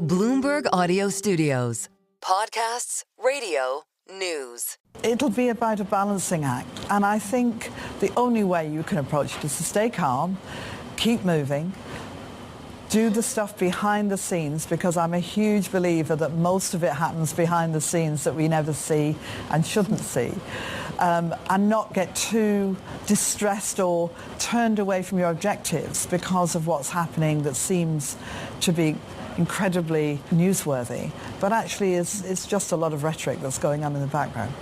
Bloomberg Audio Studios. Podcasts, radio, news. It'll be about a balancing act. And I think the only way you can approach it is to stay calm, keep moving, do the stuff behind the scenes, because I'm a huge believer that most of it happens behind the scenes that we never see and shouldn't see. And not get too distressed or turned away from your objectives because of what's happening that seems to be incredibly newsworthy, but actually it's just a lot of rhetoric that's going on in the background.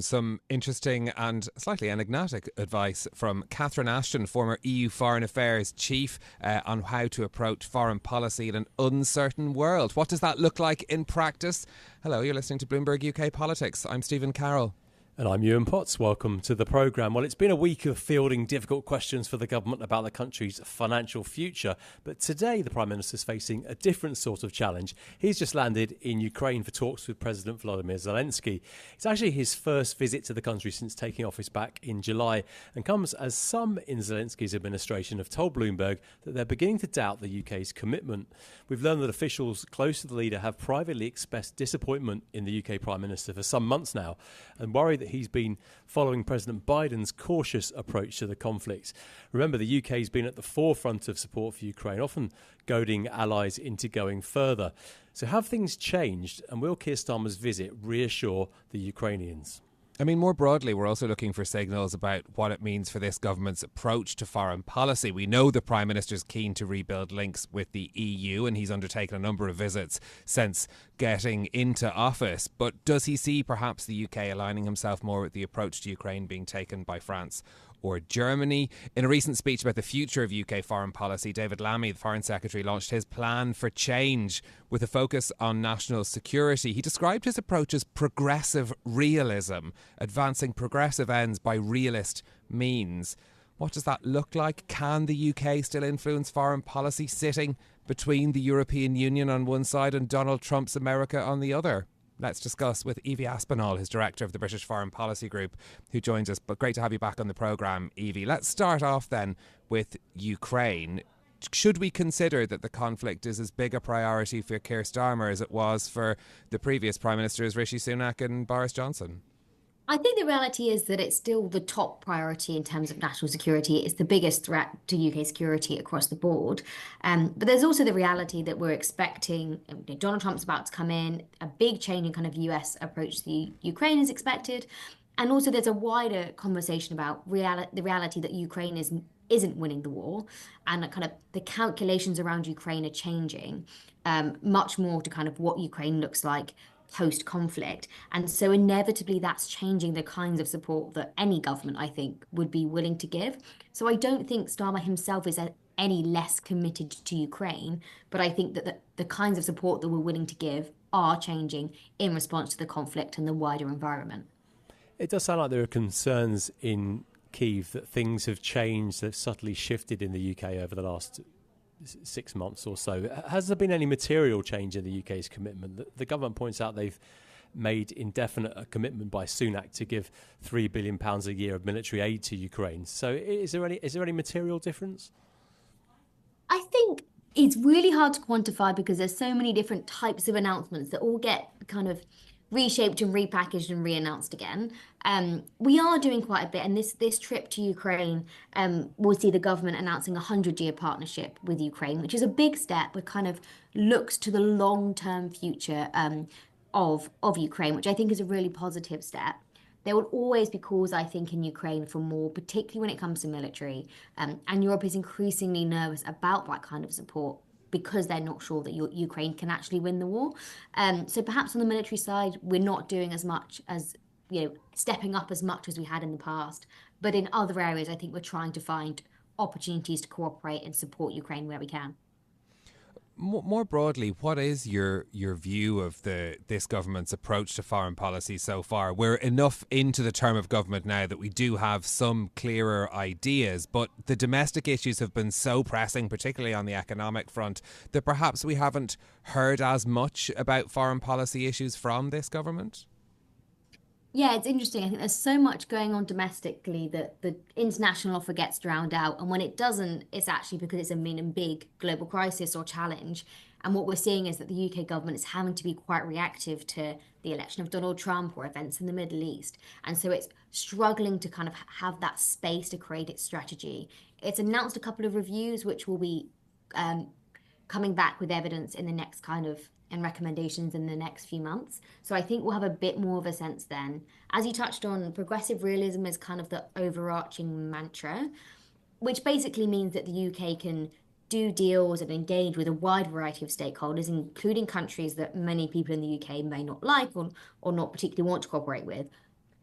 Some interesting and slightly enigmatic advice from Catherine Ashton, former EU Foreign Affairs Chief, on how to approach foreign policy in an uncertain world. What does that look like in practice? Hello, you're listening to Bloomberg UK Politics. I'm Stephen Carroll. And I'm Yuan. Welcome to the programme. Well, it's been a week of fielding difficult questions for the government about the country's financial future. But today, the Prime Minister's facing a different sort of challenge. He's just landed in Ukraine for talks with President Volodymyr Zelenskiy. It's actually his first visit to the country since taking office back in July, and comes as some in Zelenskyy's administration have told Bloomberg that they're beginning to doubt the UK's commitment. We've learned that officials close to the leader have privately expressed disappointment in the UK Prime Minister for some months now, and worry that he's been following President Biden's cautious approach to the conflict. Remember, the UK's been at the forefront of support for Ukraine, often goading allies into going further. So have things changed, and will Keir Starmer's visit reassure the Ukrainians? I mean, more broadly, we're also looking for signals about what it means for this government's approach to foreign policy. We know the Prime Minister's keen to rebuild links with the EU, and he's undertaken a number of visits since getting into office. But does he see perhaps the UK aligning himself more with the approach to Ukraine being taken by France or Germany? In a recent speech about the future of UK foreign policy, David Lammy, the Foreign Secretary, launched his plan for change with a focus on national security. He described his approach as progressive realism, advancing progressive ends by realist means. What does that look like? Can the UK still influence foreign policy sitting between the European Union on one side and Donald Trump's America on the other? Let's discuss with Evie Aspinall, who's director of the British Foreign Policy Group, who joins us. But great to have you back on the programme, Evie. Let's start off then with Ukraine. Should we consider that the conflict is as big a priority for Keir Starmer as it was for the previous Prime Ministers, Rishi Sunak and Boris Johnson? I think the reality is that it's still the top priority in terms of national security. It's the biggest threat to UK security across the board. But there's also the reality that we're expecting, Donald Trump's about to come in, a big change in kind of US approach to Ukraine is expected. And also there's a wider conversation about the reality that Ukraine isn't winning the war, and kind of the calculations around Ukraine are changing much more to kind of what Ukraine looks like post-conflict. And so inevitably that's changing the kinds of support that any government, I think, would be willing to give. So I don't think Starmer himself is any less committed to Ukraine, but I think that the kinds of support that we're willing to give are changing in response to the conflict and the wider environment. It does sound like there are concerns in Kyiv that things have changed, they've subtly shifted in the UK over the last 6 months or so. Has there been any material change in the UK's commitment? The government points out they've made indefinite a commitment by Sunak to give £3 billion a year of military aid to Ukraine. So is there any material difference? I think it's really hard to quantify because there's so many different types of announcements that all get kind of reshaped and repackaged and re-announced again. We are doing quite a bit, and this trip to Ukraine will see the government announcing a 100-year partnership with Ukraine, which is a big step, but kind of looks to the long-term future of Ukraine, which I think is a really positive step. There will always be calls, I think, in Ukraine for more, particularly when it comes to military, and Europe is increasingly nervous about that kind of support, because they're not sure that Ukraine can actually win the war. So perhaps on the military side, we're not doing as much as, stepping up as much as we had in the past. But in other areas, I think we're trying to find opportunities to cooperate and support Ukraine where we can. More broadly, what is your view of this government's approach to foreign policy so far? We're enough into the term of government now that we do have some clearer ideas, but the domestic issues have been so pressing, particularly on the economic front, that perhaps we haven't heard as much about foreign policy issues from this government? Yeah, it's interesting. I think there's so much going on domestically that the international offer gets drowned out. And when it doesn't, it's actually because it's a big global crisis or challenge. And what we're seeing is that the UK government is having to be quite reactive to the election of Donald Trump or events in the Middle East. And so it's struggling to kind of have that space to create its strategy. It's announced a couple of reviews, which will be coming back with evidence in the next and recommendations in the next few months. So I think we'll have a bit more of a sense then. As you touched on, progressive realism is kind of the overarching mantra, which basically means that the UK can do deals and engage with a wide variety of stakeholders, including countries that many people in the UK may not like or not particularly want to cooperate with,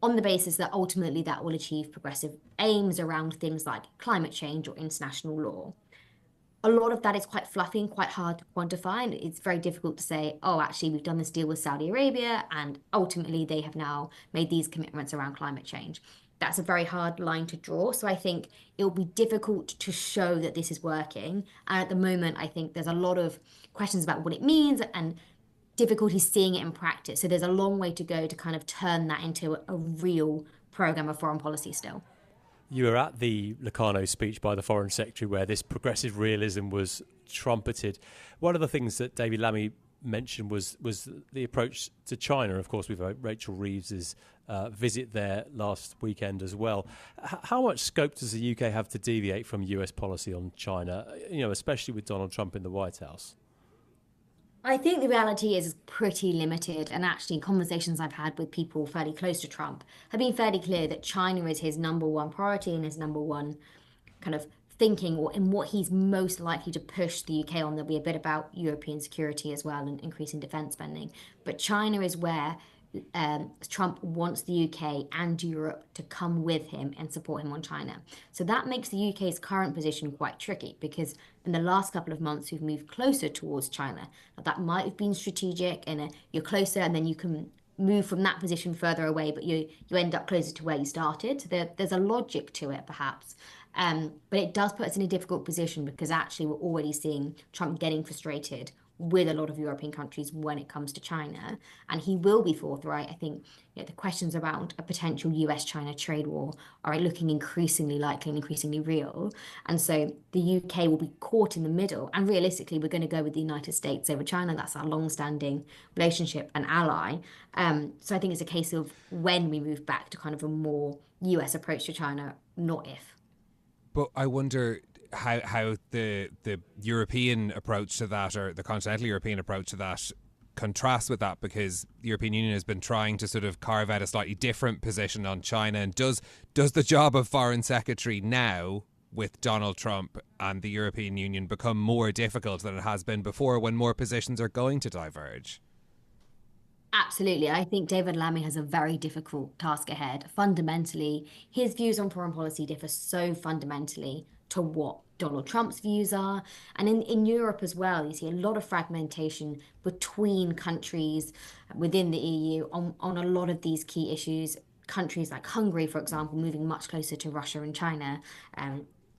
on the basis that ultimately that will achieve progressive aims around things like climate change or international law. A lot of that is quite fluffy and quite hard to quantify, and it's very difficult to say, oh, actually, we've done this deal with Saudi Arabia, and ultimately they have now made these commitments around climate change. That's a very hard line to draw. So I think it will be difficult to show that this is working. And at the moment, I think there's a lot of questions about what it means and difficulty seeing it in practice. So there's a long way to go to kind of turn that into a real program of foreign policy still. You were at the Locarno speech by the Foreign Secretary where this progressive realism was trumpeted. One of the things that David Lammy mentioned was the approach to China. Of course, we've had Rachel Reeves's visit there last weekend as well. How much scope does the UK have to deviate from US policy on China, especially with Donald Trump in the White House? I think the reality is pretty limited, and actually conversations I've had with people fairly close to Trump have been fairly clear that China is his number one priority and his number one kind of thinking, or in what he's most likely to push the UK on. There'll be a bit about European security as well and increasing defence spending. But China is where Trump wants the UK and Europe to come with him and support him on China. So that makes the UK's current position quite tricky, because in the last couple of months we've moved closer towards China. Now, that might have been strategic, and you're closer and then you can move from that position further away, but you end up closer to where you started. So there's a logic to it, perhaps. But it does put us in a difficult position, because actually we're already seeing Trump getting frustrated with a lot of European countries when it comes to China. And he will be forthright. I think the questions around a potential US-China trade war are looking increasingly likely and increasingly real. And so the UK will be caught in the middle. And realistically, we're going to go with the United States over China. That's our long-standing relationship and ally. So I think it's a case of when we move back to kind of a more US approach to China, not if. But I wonder how the European approach to that, or the continental European approach to that, contrasts with that, because the European Union has been trying to sort of carve out a slightly different position on China. And does the job of Foreign Secretary now with Donald Trump and the European Union become more difficult than it has been before, when more positions are going to diverge? Absolutely. I think David Lammy has a very difficult task ahead. Fundamentally, his views on foreign policy differ so fundamentally to what Donald Trump's views are. And in Europe as well, you see a lot of fragmentation between countries within the EU on a lot of these key issues. Countries like Hungary, for example, moving much closer to Russia and China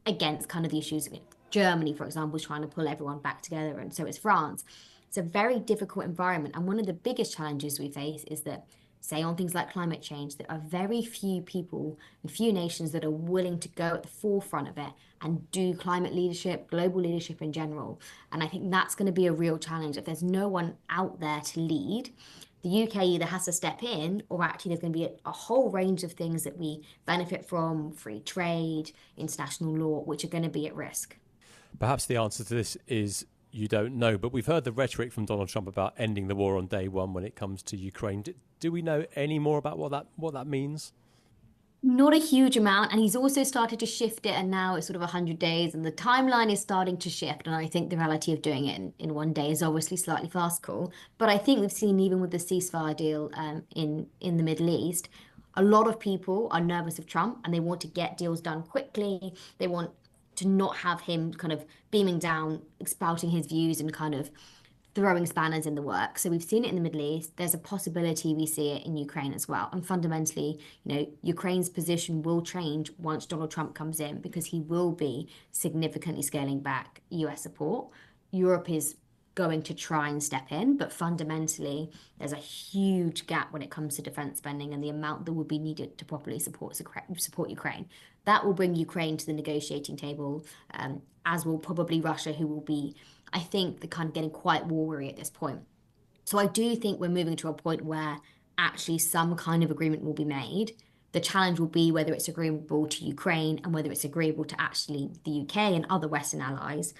against kind of the issues. Germany, for example, is trying to pull everyone back together, and so is France. It's a very difficult environment. And one of the biggest challenges we face is that, say, on things like climate change, there are very few people and few nations that are willing to go at the forefront of it and do climate leadership, global leadership in general. And I think that's going to be a real challenge. If there's no one out there to lead, the UK either has to step in, or actually there's going to be a whole range of things that we benefit from, free trade, international law, which are going to be at risk. Perhaps the answer to this is you don't know, but we've heard the rhetoric from Donald Trump about ending the war on day one when it comes to Ukraine. Do we know any more about what that means? Not a huge amount, and he's also started to shift it, and now it's sort of 100 days, and the timeline is starting to shift. And I think the reality of doing it in 1 day is obviously slightly farcical. But I think we've seen, even with the ceasefire deal in the Middle East, a lot of people are nervous of Trump, and they want to get deals done quickly. They want to not have him kind of beaming down, spouting his views and kind of throwing spanners in the works. So we've seen it in the Middle East. There's a possibility we see it in Ukraine as well. And fundamentally, Ukraine's position will change once Donald Trump comes in, because he will be significantly scaling back US support. Europe is going to try and step in, but fundamentally, there's a huge gap when it comes to defense spending and the amount that would be needed to properly support Ukraine. that will bring Ukraine to the negotiating table, as will probably Russia, who will be, I think, the kind of getting quite war-weary at this point. So I do think we're moving to a point where actually some kind of agreement will be made. The challenge will be whether it's agreeable to Ukraine and whether it's agreeable to actually the UK and other Western allies,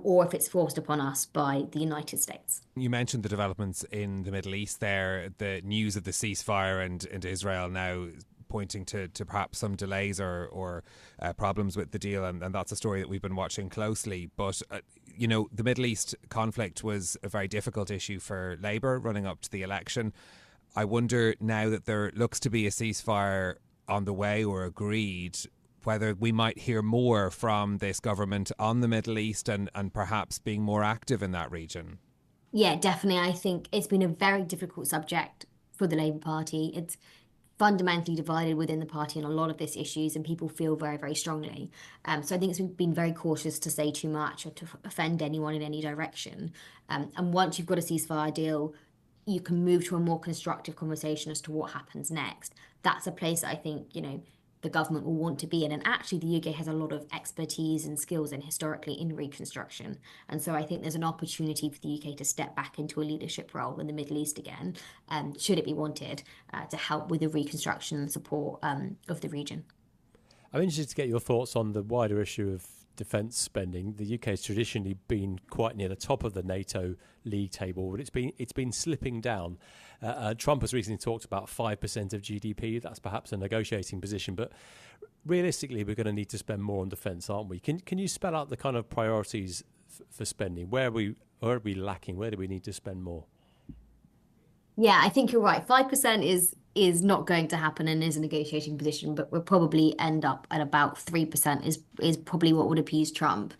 or if it's forced upon us by the United States. You mentioned the developments in the Middle East there, the news of the ceasefire and Israel now pointing to perhaps some delays or problems with the deal, and that's a story that we've been watching closely. But, the Middle East conflict was a very difficult issue for Labour running up to the election. I wonder now that there looks to be a ceasefire on the way or agreed, whether we might hear more from this government on the Middle East and perhaps being more active in that region. Yeah, definitely. I think it's been a very difficult subject for the Labour Party. It's fundamentally divided within the party on a lot of these issues, and people feel very, very strongly. So I think it's been very cautious to say too much or to offend anyone in any direction. And once you've got a ceasefire deal, you can move to a more constructive conversation as to what happens next. That's a place I think, the government will want to be in. And actually, the UK has a lot of expertise and skills and historically in reconstruction. And so I think there's an opportunity for the UK to step back into a leadership role in the Middle East again, should it be wanted, to help with the reconstruction and support of the region. I'm interested to get your thoughts on the wider issue of defence spending. The UK has traditionally been quite near the top of the NATO league table, but it's been slipping down. Trump has recently talked about 5% of GDP. That's perhaps a negotiating position, but realistically, we're going to need to spend more on defence, aren't we? Can you spell out the kind of priorities for spending? Where are we lacking? Where do we need to spend more? Yeah, I think you're right. 5% is not going to happen and is a negotiating position, but we'll probably end up at about 3% is probably what would appease Trump.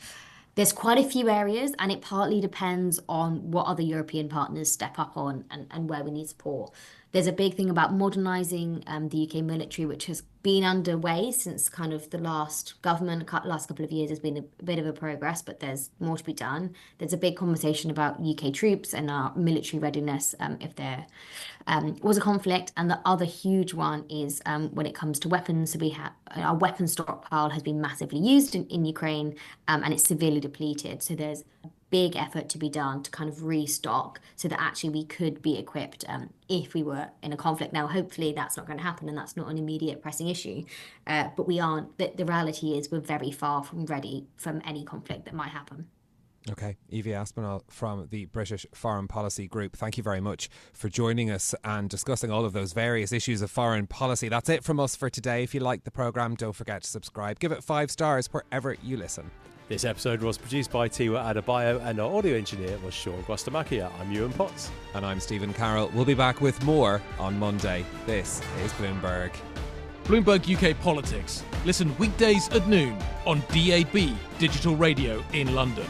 There's quite a few areas, and it partly depends on what other European partners step up on and where we need support. There's a big thing about modernising the UK military, which has been underway since kind of the last government. Last couple of years has been a bit of a progress, but there's more to be done. There's a big conversation about UK troops and our military readiness if there was a conflict. And the other huge one is when it comes to weapons. So we have our weapons stockpile has been massively used in Ukraine, and it's severely depleted. So there's big effort to be done to kind of restock so that actually we could be equipped if we were in a conflict. Now, hopefully that's not going to happen and that's not an immediate pressing issue, but we aren't. The reality is we're very far from ready from any conflict that might happen. Okay, Evie Aspinall from the British Foreign Policy Group, thank you very much for joining us and discussing all of those various issues of foreign policy. That's it from us for today. If you like the programme, don't forget to subscribe. Give it 5 stars wherever you listen. This episode was produced by Tiwa Adebayo and our audio engineer was Sean Guastamakia. I'm Yuan Potts. And I'm Stephen Carroll. We'll be back with more on Monday. This is Bloomberg. Bloomberg UK Politics. Listen weekdays at noon on DAB Digital Radio in London.